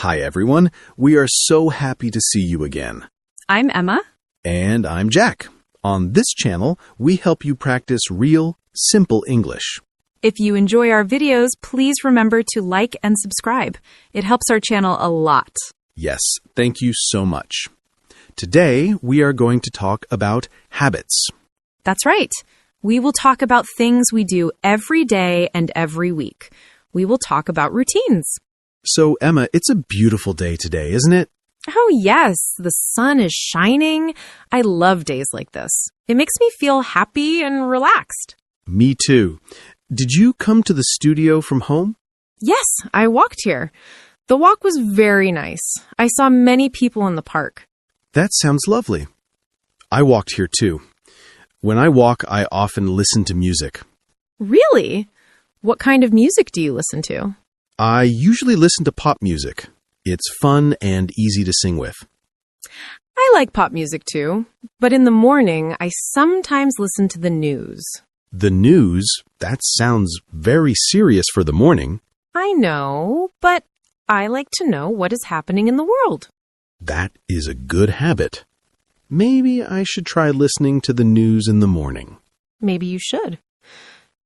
Hi, everyone. We are so happy to see you again. I'm Emma. And I'm Jack. On this channel, we help you practice real, simple English. If you enjoy our videos, please remember to like and subscribe. It helps our channel a lot. Yes, thank you so much. Today, we are going to talk about habits. That's right. We will talk about things we do every day and every week. We will talk about routines. So, Emma, it's a beautiful day today, isn't it? Oh, yes. The sun is shining. I love days like this. It makes me feel happy and relaxed. Me too. Did you come to the studio from home? Yes, I walked here. The walk was very nice. I saw many people in the park. That sounds lovely. I walked here too. When I walk, I often listen to music. Really? What kind of music do you listen to? I usually listen to pop music. It's fun and easy to sing with. I like pop music too, but in the morning, I sometimes listen to the news. The news? That sounds very serious for the morning. I know, but I like to know what is happening in the world. That is a good habit. Maybe I should try listening to the news in the morning. Maybe you should.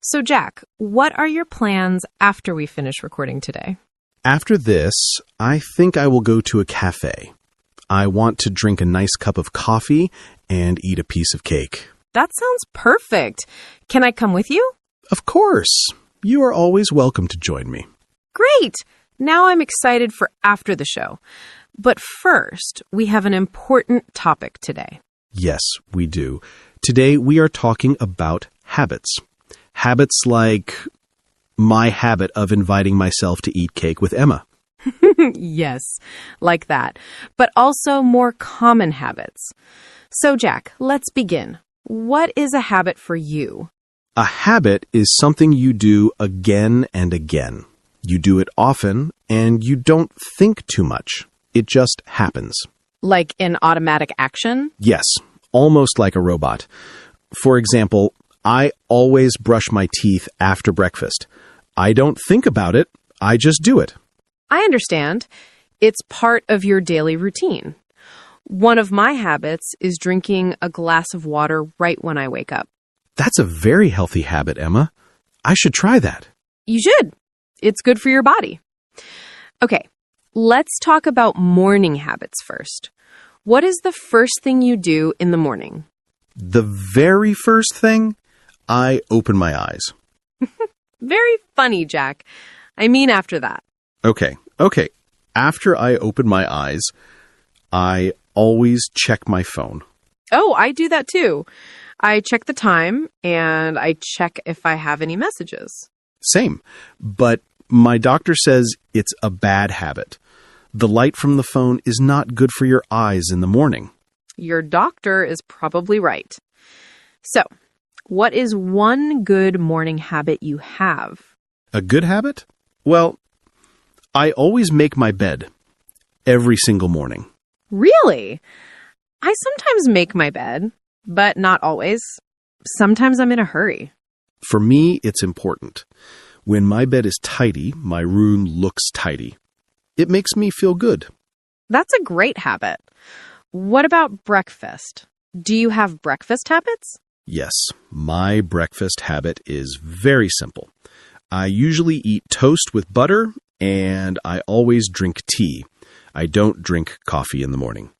So, Jack, what are your plans after we finish recording today? After this, I think I will go to a cafe. I want to drink a nice cup of coffee and eat a piece of cake. That sounds perfect. Can I come with you? Of course. You are always welcome to join me. Great! Now I'm excited for after the show. But first, we have an important topic today. Yes, we do. Today we are talking about habits. Habits like my habit of inviting myself to eat cake with Emma. Yes, like that. But also more common habits. So, Jack, let's begin. What is a habit for you? A habit is something you do again and again. You do it often, and you don't think too much. It just happens. Like an automatic action? Yes, almost like a robot. For example, I always brush my teeth after breakfast. I don't think about it, I just do it. I understand. It's part of your daily routine. One of my habits is drinking a glass of water right when I wake up. That's a very healthy habit, Emma. I should try that. You should. It's good for your body. Okay, let's talk about morning habits first. What is the first thing you do in the morning? The very first thing, I open my eyes. Very funny, Jack. I mean after that. Okay. After I open my eyes, I always check my phone. Oh, I do that too. I check the time and I check if I have any messages. Same. But my doctor says it's a bad habit. The light from the phone is not good for your eyes in the morning. Your doctor is probably right. So, what is one good morning habit you have? A good habit? Well, I always make my bed every single morning. Really? I sometimes make my bed, but not always. Sometimes I'm in a hurry. For me, it's important. When my bed is tidy, my room looks tidy. It makes me feel good. That's a great habit. What about breakfast? Do you have breakfast habits? Yes, my breakfast habit is very simple. I usually eat toast with butter, and I always drink tea. I don't drink coffee in the morning.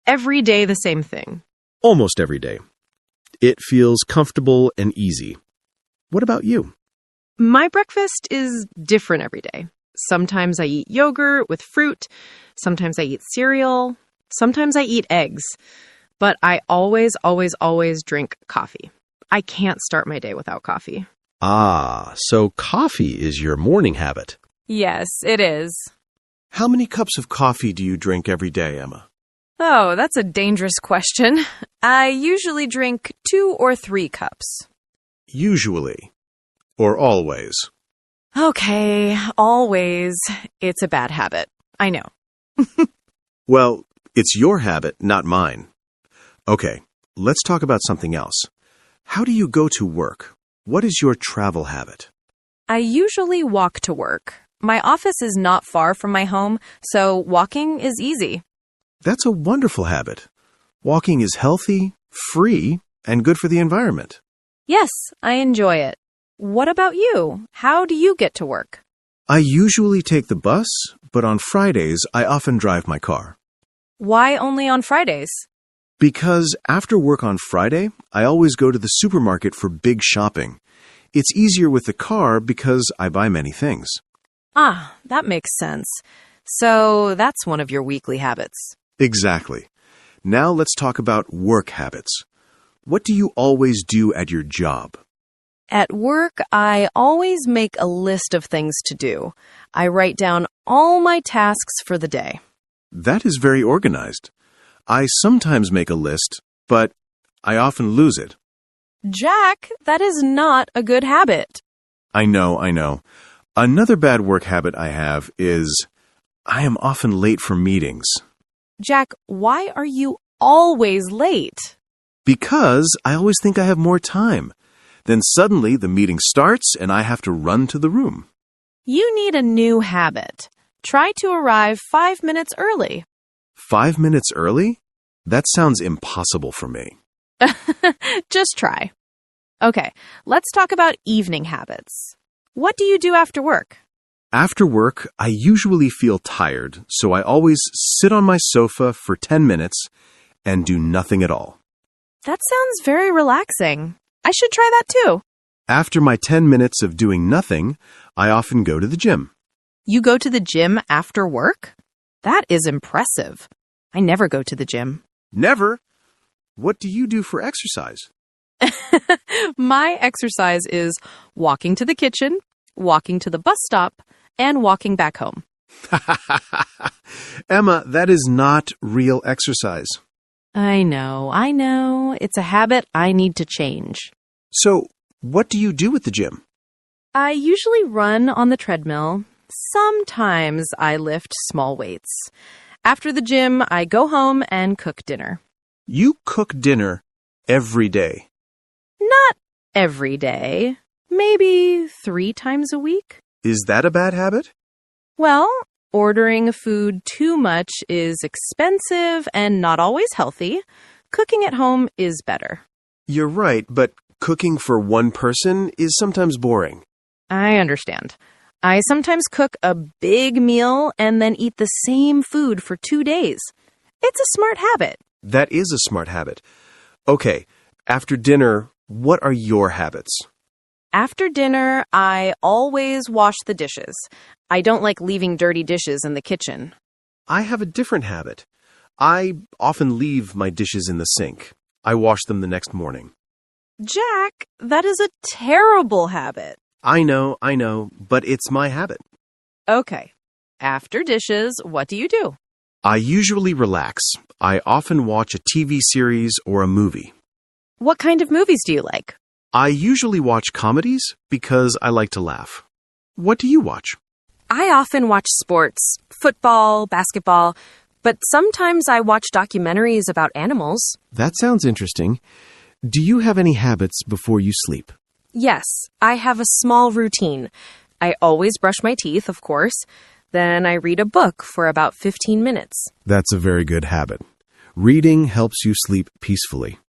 Every day the same thing. Almost every day. It feels comfortable and easy. What about you? My breakfast is different every day. Sometimes I eat yogurt with fruit. Sometimes I eat cereal. Sometimes I eat eggs. But I always drink coffee. I can't start my day without coffee. Ah, so coffee is your morning habit. Yes, it is. How many cups of coffee do you drink every day, Emma? Oh, that's a dangerous question. I usually drink 2 or 3 cups. Usually. Or always? Okay, always. It's a bad habit. I know. Well, it's your habit, not mine. Okay, let's talk about something else. How do you go to work? What is your travel habit? I usually walk to work. My office is not far from my home, so walking is easy. That's a wonderful habit. Walking is healthy, free, and good for the environment. Yes, I enjoy it. What about you? How do you get to work? I usually take the bus, but on Fridays I often drive my car. Why only on Fridays? Because after work on Friday, I always go to the supermarket for big shopping. It's easier with the car because I buy many things. Ah, that makes sense. So that's one of your weekly habits. Exactly. Now let's talk about work habits. What do you always do at your job? At work, I always make a list of things to do. I write down all my tasks for the day. That is very organized. I sometimes make a list, but I often lose it. Jack, that is not a good habit. I know. Another bad work habit I have is I am often late for meetings. Jack, why are you always late? Because I always think I have more time. Then suddenly the meeting starts and I have to run to the room. You need a new habit. Try to arrive 5 minutes early. 5 minutes early? That sounds impossible for me. Just try. Okay, let's talk about evening habits. What do you do after work? After work, I usually feel tired, so I always sit on my sofa for 10 minutes and do nothing at all. That sounds very relaxing. I should try that too. After my 10 minutes of doing nothing, I often go to the gym. You go to the gym after work? That is impressive. I never go to the gym. Never? What do you do for exercise? My exercise is walking to the kitchen, walking to the bus stop, and walking back home. Emma, that is not real exercise. I know. It's a habit I need to change. So, what do you do at the gym? I usually run on the treadmill. Sometimes I lift small weights. After the gym, I go home and cook dinner. You cook dinner every day. Not every day. Maybe 3 times a week. Is that a bad habit? Well, ordering food too much is expensive and not always healthy. Cooking at home is better. You're right, but cooking for one person is sometimes boring. I understand. I sometimes cook a big meal and then eat the same food for 2 days. It's a smart habit. That is a smart habit. Okay, after dinner, what are your habits? After dinner, I always wash the dishes. I don't like leaving dirty dishes in the kitchen. I have a different habit. I often leave my dishes in the sink. I wash them the next morning. Jack, that is a terrible habit. I know, but it's my habit. Okay. After dishes, what do you do? I usually relax. I often watch a TV series or a movie. What kind of movies do you like? I usually watch comedies because I like to laugh. What do you watch? I often watch sports, football, basketball, but sometimes I watch documentaries about animals. That sounds interesting. Do you have any habits before you sleep? Yes, I have a small routine. I always brush my teeth, of course. Then I read a book for about 15 minutes. That's a very good habit. Reading helps you sleep peacefully.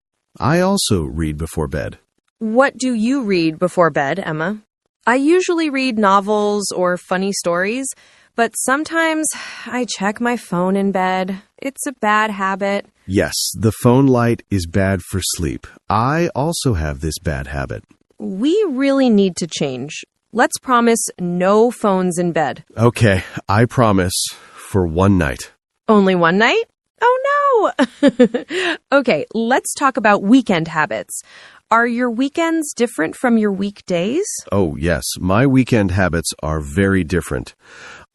I also read before bed. What do you read before bed, Emma? I usually read novels or funny stories, but sometimes I check my phone in bed. It's a bad habit. Yes, the phone light is bad for sleep. I also have this bad habit. We really need to change. Let's promise no phones in bed. Okay, I promise, for one night. Only one night? Oh no! Okay, let's talk about weekend habits. Are your weekends different from your weekdays? Oh, yes, my weekend habits are very different.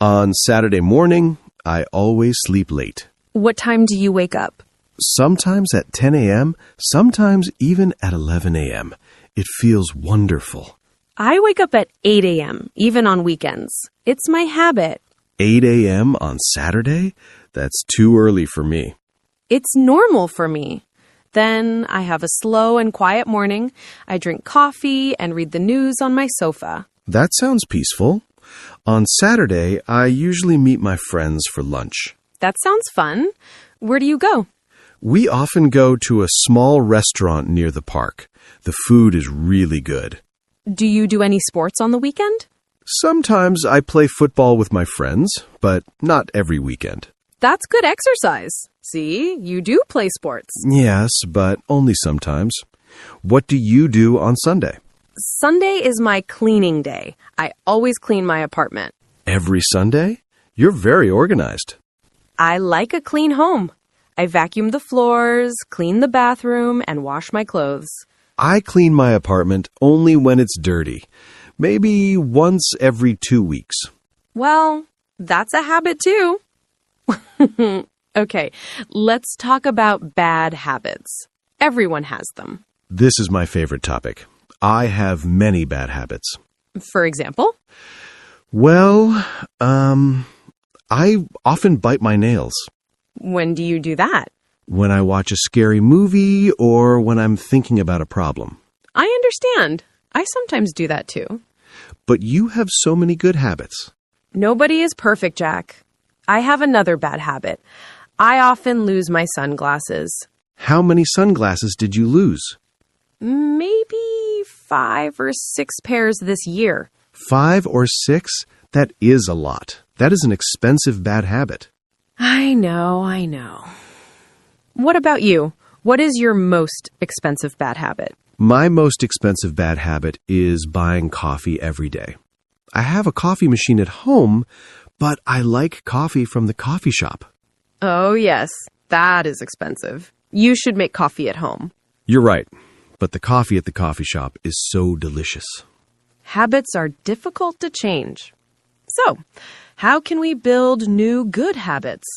On Saturday morning, I always sleep late. What time do you wake up? Sometimes at 10 a.m., sometimes even at 11 a.m. It feels wonderful. I wake up at 8 a.m., even on weekends. It's my habit. 8 a.m. on Saturday? That's too early for me. It's normal for me. Then I have a slow and quiet morning. I drink coffee and read the news on my sofa. That sounds peaceful. On Saturday, I usually meet my friends for lunch. That sounds fun. Where do you go? We often go to a small restaurant near the park. The food is really good. Do you do any sports on the weekend? Sometimes I play football with my friends, but not every weekend. That's good exercise. See, you do play sports. Yes, but only sometimes. What do you do on Sunday? Sunday is my cleaning day. I always clean my apartment. Every Sunday? You're very organized. I like a clean home. I vacuum the floors, clean the bathroom, and wash my clothes. I clean my apartment only when it's dirty. Maybe once every 2 weeks. Well, that's a habit too. Okay, let's talk about bad habits. Everyone has them. This is my favorite topic. I have many bad habits. For example? Well, I often bite my nails. When do you do that? When I watch a scary movie or when I'm thinking about a problem. I understand. I sometimes do that too. But you have so many good habits. Nobody is perfect, Jack. I have another bad habit. I often lose my sunglasses. How many sunglasses did you lose? Maybe 5 or 6 pairs this year. 5 or 6? That is a lot. That is an expensive bad habit. I know. What about you? What is your most expensive bad habit? My most expensive bad habit is buying coffee every day. I have a coffee machine at home, but I like coffee from the coffee shop. Oh, yes, that is expensive. You should make coffee at home. You're right, but the coffee at the coffee shop is so delicious. Habits are difficult to change. So, how can we build new good habits?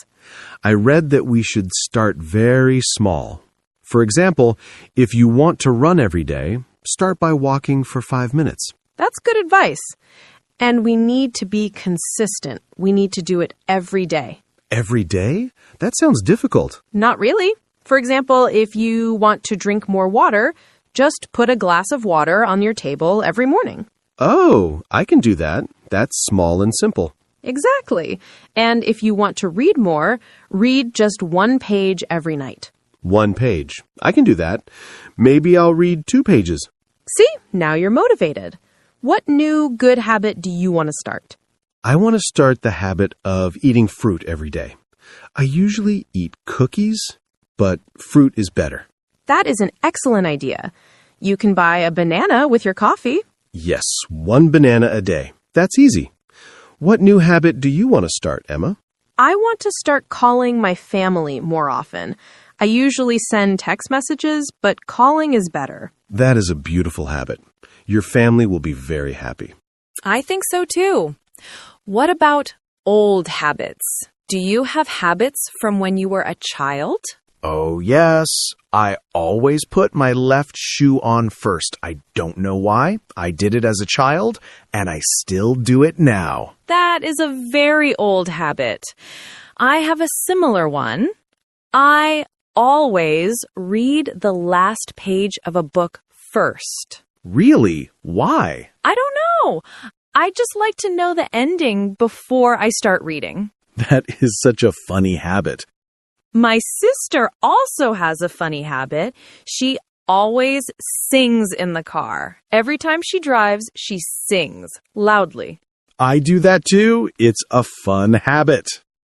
I read that we should start very small. For example, if you want to run every day, start by walking for 5 minutes. That's good advice. And we need to be consistent. We need to do it every day. Every day? That sounds difficult. Not really. For example, if you want to drink more water, just put a glass of water on your table every morning. Oh, I can do that. That's small and simple. Exactly. And if you want to read more, read just 1 page every night. 1 page. I can do that. Maybe I'll read 2 pages. See, now you're motivated. What new good habit do you want to start? I want to start the habit of eating fruit every day. I usually eat cookies, but fruit is better. That is an excellent idea. You can buy a banana with your coffee. Yes, 1 banana a day. That's easy. What new habit do you want to start, Emma? I want to start calling my family more often. I usually send text messages, but calling is better. That is a beautiful habit. Your family will be very happy. I think so too. What about old habits? Do you have habits from when you were a child? Oh, yes. I always put my left shoe on first. I don't know why. I did it as a child, and I still do it now. That is a very old habit. I have a similar one. I always read the last page of a book first. Really? Why? I don't know. I just like to know the ending before I start reading. That is such a funny habit. My sister also has a funny habit. She always sings in the car. Every time she drives, she sings loudly. I do that too. It's a fun habit.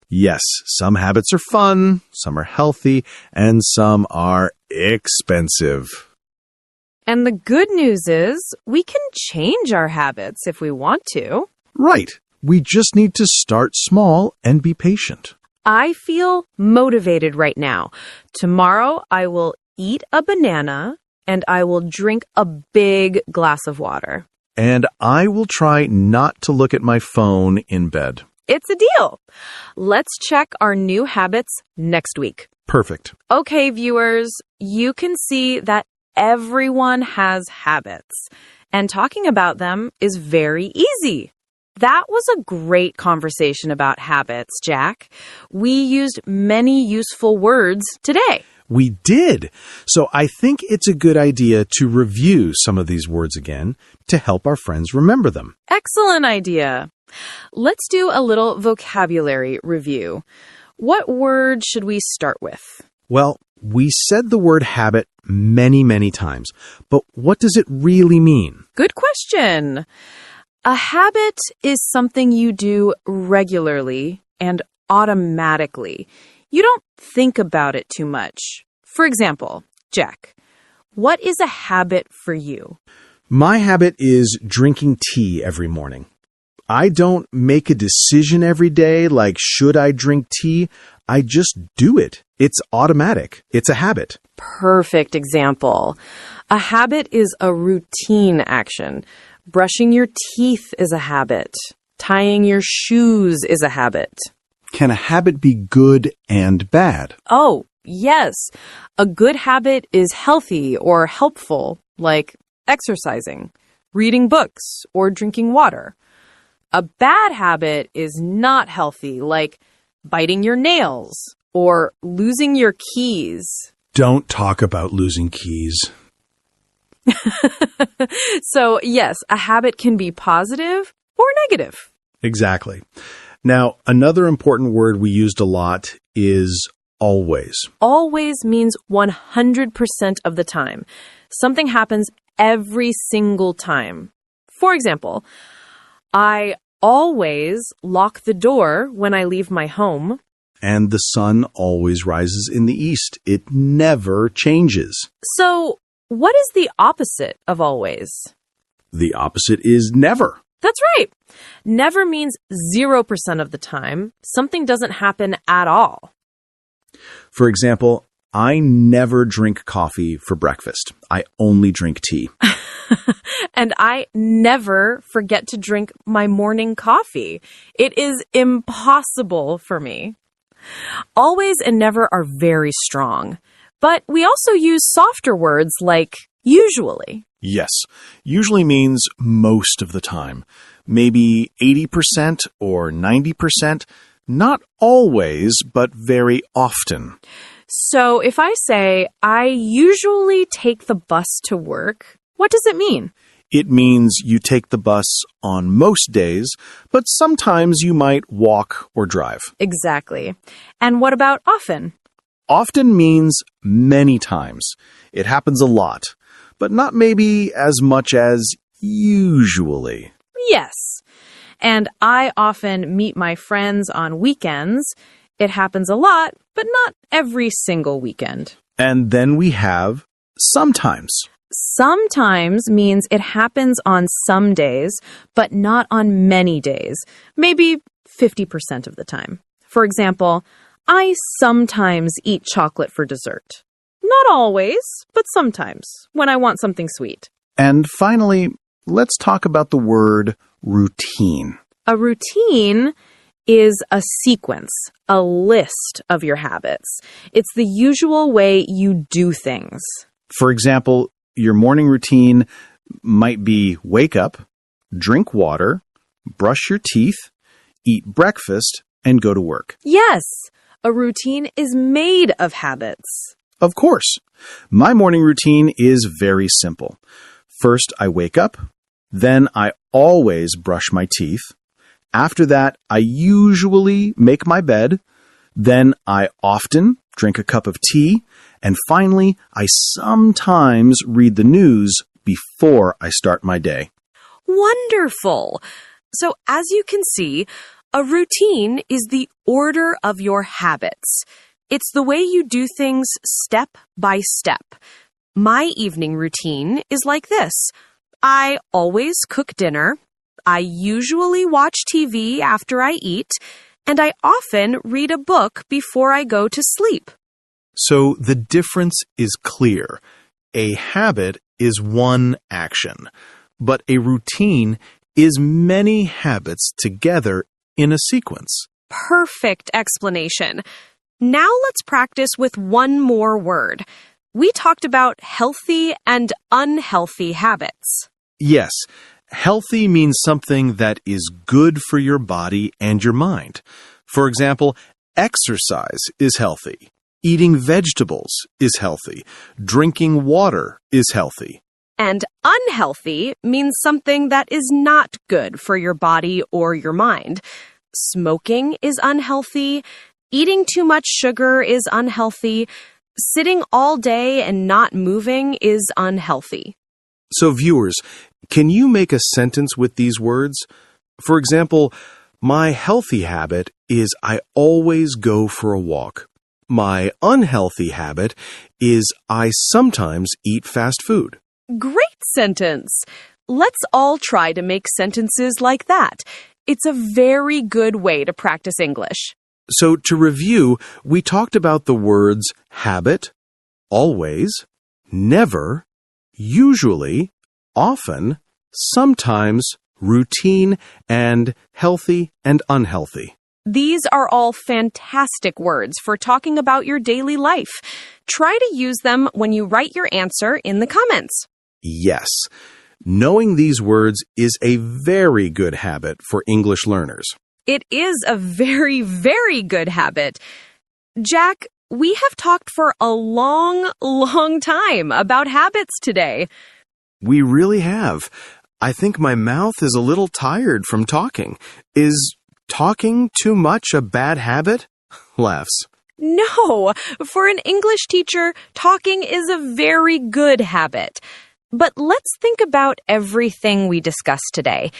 Yes, some habits are fun, some are healthy, and some are expensive. And the good news is we can change our habits if we want to. Right. We just need to start small and be patient. I feel motivated right now. Tomorrow I will eat a banana and I will drink a big glass of water. And I will try not to look at my phone in bed. It's a deal. Let's check our new habits next week. Perfect. Okay, viewers, you can see that everyone has habits, and talking about them is very easy. That was a great conversation about habits, Jack. We used many useful words today. We did. So I think it's a good idea to review some of these words again to help our friends remember them. Excellent idea. Let's do a little vocabulary review. What word should we start with? Well, we said the word habit many, many times, but what does it really mean? Good question. A habit is something you do regularly and automatically. You don't think about it too much. For example, Jack, what is a habit for you? My habit is drinking tea every morning. I don't make a decision every day like, should I drink tea? I just do it. It's automatic. It's a habit. Perfect example. A habit is a routine action. Brushing your teeth is a habit. Tying your shoes is a habit. Can a habit be good and bad? Oh, yes. A good habit is healthy or helpful, like exercising, reading books, or drinking water. A bad habit is not healthy, like biting your nails or losing your keys. Don't talk about losing keys. So, yes, a habit can be positive or negative. Exactly. Now, another important word we used a lot is always. Always means 100% of the time. Something happens every single time. For example, I always lock the door when I leave my home. And the sun always rises in the east. It never changes. So, what is the opposite of always? The opposite is never. That's right. Never means 0% of the time. Something doesn't happen at all. For example, I never drink coffee for breakfast. I only drink tea. And I never forget to drink my morning coffee. It is impossible for me. Always and never are very strong. But we also use softer words like usually. Yes, usually means most of the time. Maybe 80% or 90%. Not always, but very often. So if I say, I usually take the bus to work, what does it mean? It means you take the bus on most days, but sometimes you might walk or drive. Exactly. And what about often? Often means many times. It happens a lot, but not maybe as much as usually. Yes. And I often meet my friends on weekends. It happens a lot, but not every single weekend. And then we have sometimes. Sometimes means it happens on some days, but not on many days. Maybe 50% of the time. For example, I sometimes eat chocolate for dessert. Not always, but sometimes, when I want something sweet. And finally, let's talk about the word routine. A routine is a sequence, a list of your habits. It's the usual way you do things. For example, your morning routine might be wake up, drink water, brush your teeth, eat breakfast, and go to work. Yes, a routine is made of habits. Of course. My morning routine is very simple. First, I wake up. Then I always brush my teeth. After that, I usually make my bed. Then I often drink a cup of tea. And finally, I sometimes read the news before I start my day. Wonderful! So as you can see, a routine is the order of your habits. It's the way you do things step by step. My evening routine is like this. I always cook dinner. I usually watch TV after I eat. And I often read a book before I go to sleep. So the difference is clear. A habit is one action, but a routine is many habits together in a sequence. Perfect explanation. Now let's practice with one more word. We talked about healthy and unhealthy habits. Yes, healthy means something that is good for your body and your mind. For example, exercise is healthy. Eating vegetables is healthy. Drinking water is healthy. And unhealthy means something that is not good for your body or your mind. Smoking is unhealthy. Eating too much sugar is unhealthy. Sitting all day and not moving is unhealthy. So viewers, can you make a sentence with these words? For example, my healthy habit is I always go for a walk. My unhealthy habit is I sometimes eat fast food. Great sentence! Let's all try to make sentences like that. It's a very good way to practice English. So to review, we talked about the words habit, always, never, usually, often, sometimes, routine, and healthy and unhealthy. These are all fantastic words for talking about your daily life. Try to use them when you write your answer in the comments. Yes, knowing these words is a very good habit for English learners. It is a very, very good habit. Jack, we have talked for a long, long time about habits today. We really have. I think my mouth is a little tired from talking. Is talking too much a bad habit? Laughs. No, for an English teacher, talking is a very good habit. But let's think about everything we discussed today.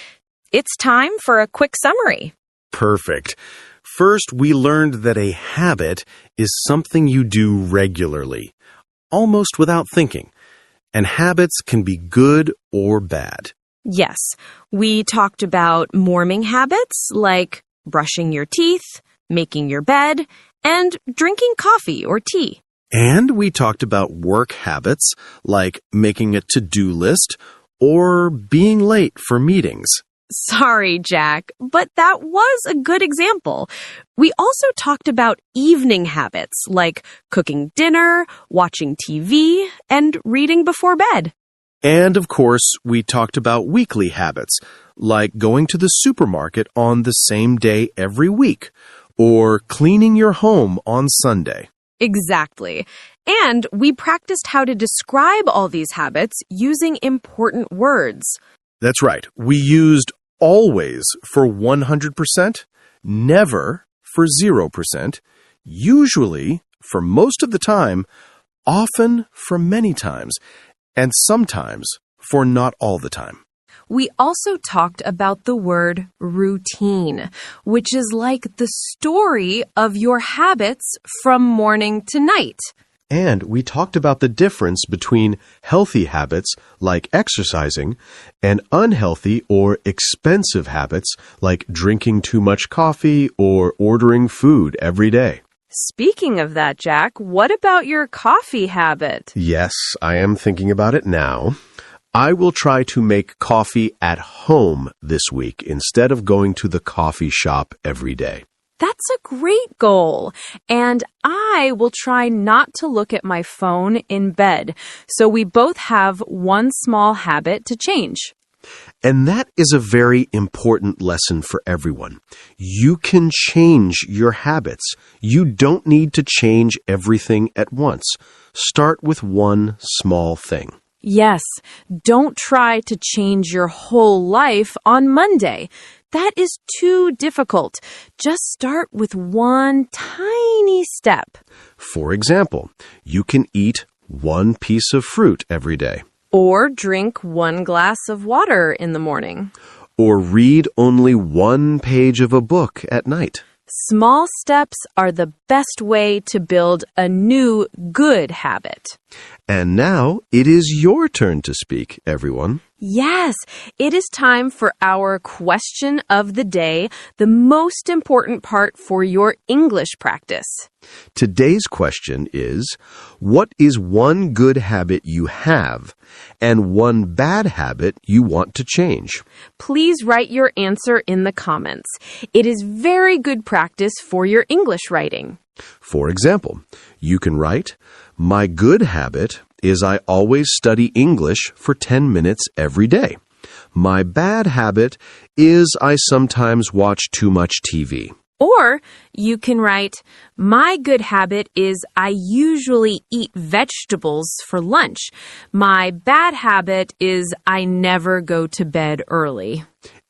It's time for a quick summary. Perfect. First, we learned that a habit is something you do regularly, almost without thinking, and habits can be good or bad. Yes, we talked about morning habits like brushing your teeth, making your bed, and drinking coffee or tea. And we talked about work habits like making a to-do list or being late for meetings. Sorry, Jack, but that was a good example. We also talked about evening habits like cooking dinner, watching TV, and reading before bed. And of course, we talked about weekly habits like going to the supermarket on the same day every week or cleaning your home on Sunday. Exactly. And we practiced how to describe all these habits using important words. That's right. We used always for 100%, never for 0%, usually for most of the time, often for many times, and sometimes for not all the time. We also talked about the word routine, which is like the story of your habits from morning to night. And we talked about the difference between healthy habits like exercising and unhealthy or expensive habits like drinking too much coffee or ordering food every day. Speaking of that, Jack, what about your coffee habit? Yes, I am thinking about it now. I will try to make coffee at home this week instead of going to the coffee shop every day. That's a great goal. And I will try not to look at my phone in bed. So we both have one small habit to change. And that is a very important lesson for everyone. You can change your habits. You don't need to change everything at once. Start with one small thing. Yes, don't try to change your whole life on Monday. That is too difficult. Just start with one tiny step. For example, you can eat one piece of fruit every day. Or drink one glass of water in the morning. Or read only one page of a book at night. Small steps are the best way to build a new good habit. And now it is your turn to speak, everyone. Yes, it is time for our question of the day, the most important part for your English practice. Today's question is, what is one good habit you have and one bad habit you want to change? Please write your answer in the comments. It is very good practice for your English writing. For example, you can write, my good habit is I always study English for 10 minutes every day. My bad habit is I sometimes watch too much TV. Or you can write, my good habit is I usually eat vegetables for lunch. My bad habit is I never go to bed early.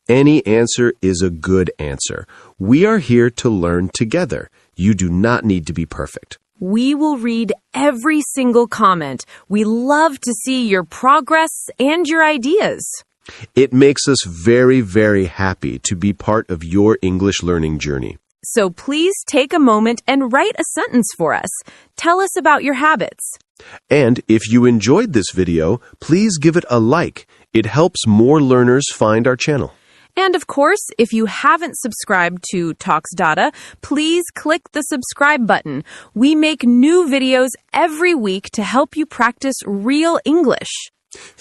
Any answer is a good answer. We are here to learn together. You do not need to be perfect. We will read every single comment. We love to see your progress and your ideas. It makes us very, very happy to be part of your English learning journey. So please take a moment and write a sentence for us. Tell us about your habits. And if you enjoyed this video, please give it a like. It helps more learners find our channel. And of course, if you haven't subscribed to Talks Dada, please click the subscribe button. We make new videos every week to help you practice real English.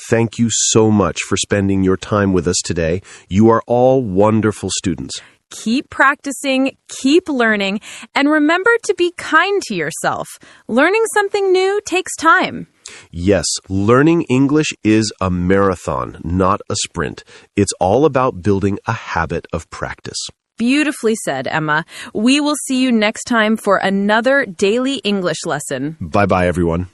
Thank you so much for spending your time with us today. You are all wonderful students. Keep practicing, keep learning, and remember to be kind to yourself. Learning something new takes time. Yes, learning English is a marathon, not a sprint. It's all about building a habit of practice. Beautifully said, Emma. We will see you next time for another daily English lesson. Bye-bye, everyone.